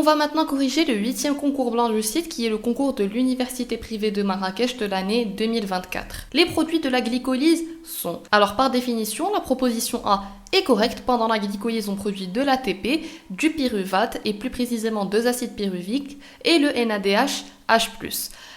va maintenant corriger le 8e concours blanc du site qui est le concours de l'Université privée de Marrakech de l'année 2024. Les produits de la glycolyse sont, alors par définition, la proposition A est correcte. Pendant la glycolyse, on produit de l'ATP, du pyruvate et plus précisément 2 acides pyruviques et le NADH H+.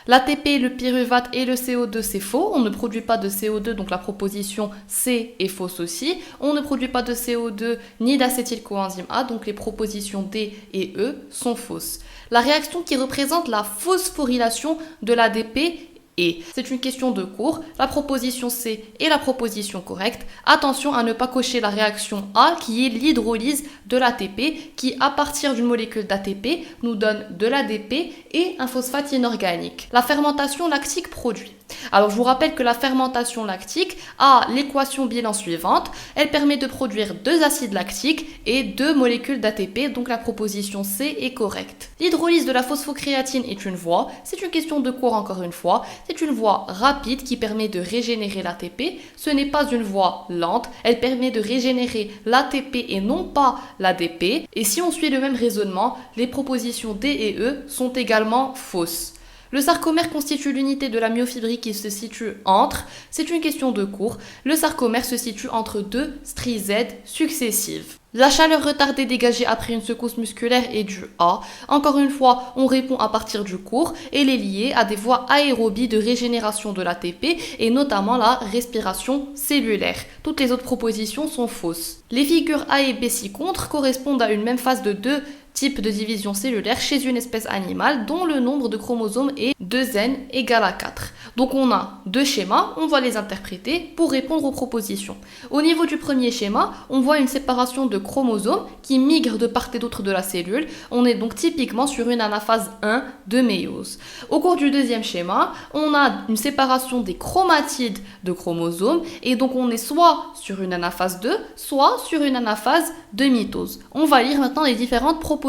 L'ATP, le pyruvate et le CO2, c'est faux. On ne produit pas de CO2, donc la proposition C est fausse aussi. On ne produit pas de CO2 ni d'acétylcoenzyme A, donc les propositions D et E sont fausses. La réaction qui représente la phosphorylation de l'ADP et c'est une question de cours, la proposition C est la proposition correcte. Attention à ne pas cocher la réaction A qui est l'hydrolyse de l'ATP qui à partir d'une molécule d'ATP nous donne de l'ADP et un phosphate inorganique. La fermentation lactique produit. Alors je vous rappelle que la fermentation lactique a l'équation bilan suivante. Elle permet de produire 2 acides lactiques et 2 molécules d'ATP, donc la proposition C est correcte. L'hydrolyse de la phosphocréatine est une voie, c'est une question de cours encore une fois, c'est une voie rapide qui permet de régénérer l'ATP, ce n'est pas une voie lente, elle permet de régénérer l'ATP et non pas l'ADP, et si on suit le même raisonnement, les propositions D et E sont également fausses. Le sarcomère constitue l'unité de la myofibrie qui se situe entre, c'est une question de cours, le sarcomère se situe entre 2 stries Z successives. La chaleur retardée dégagée après une secousse musculaire est due à, encore une fois, on répond à partir du cours, elle est liée à des voies aérobies de régénération de l'ATP et notamment la respiration cellulaire. Toutes les autres propositions sont fausses. Les figures A et B ci-contre correspondent à une même phase de 2 types de division cellulaire chez une espèce animale dont le nombre de chromosomes est 2n égale à 4. Donc on a 2 schémas, on va les interpréter pour répondre aux propositions. Au niveau du premier schéma, on voit une séparation de chromosomes qui migrent de part et d'autre de la cellule. On est donc typiquement sur une anaphase 1 de méiose. Au cours du deuxième schéma, on a une séparation des chromatides de chromosomes et donc on est soit sur une anaphase 2, soit sur une anaphase de mitose. On va lire maintenant les différentes propositions.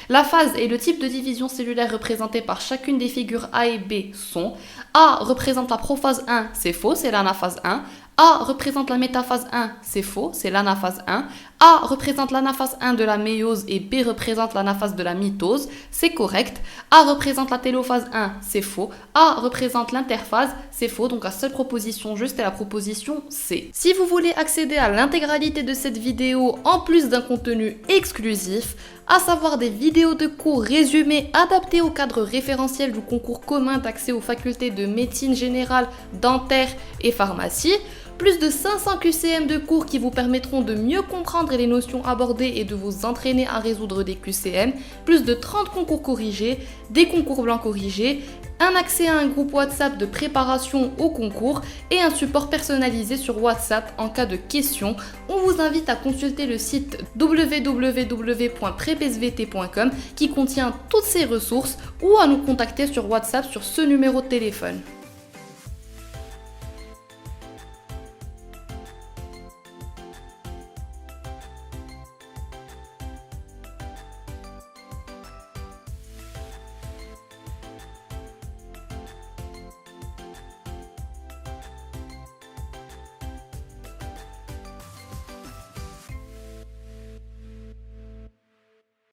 La phase et le type de division cellulaire représentés par chacune des figures A et B sont: A représente la prophase 1, c'est faux, c'est l'anaphase 1. A représente la métaphase 1, c'est faux, c'est l'anaphase 1. A représente l'anaphase 1 de la méiose et B représente l'anaphase de la mitose, c'est correct. A représente la télophase 1, c'est faux. A représente l'interphase, c'est faux, donc la seule proposition juste est la proposition C. Si vous voulez accéder à l'intégralité de cette vidéo en plus d'un contenu exclusif, à savoir des vidéos de cours résumés adaptés au cadre référentiel du concours commun d'accès aux facultés de médecine générale, dentaire et pharmacie, plus de 500 QCM de cours qui vous permettront de mieux comprendre les notions abordées et de vous entraîner à résoudre des QCM, plus de 30 concours corrigés, des concours blancs corrigés, un accès à un groupe WhatsApp de préparation au concours et un support personnalisé sur WhatsApp en cas de questions. On vous invite à consulter le site www.prepsvt.com qui contient toutes ces ressources ou à nous contacter sur WhatsApp sur ce numéro de téléphone.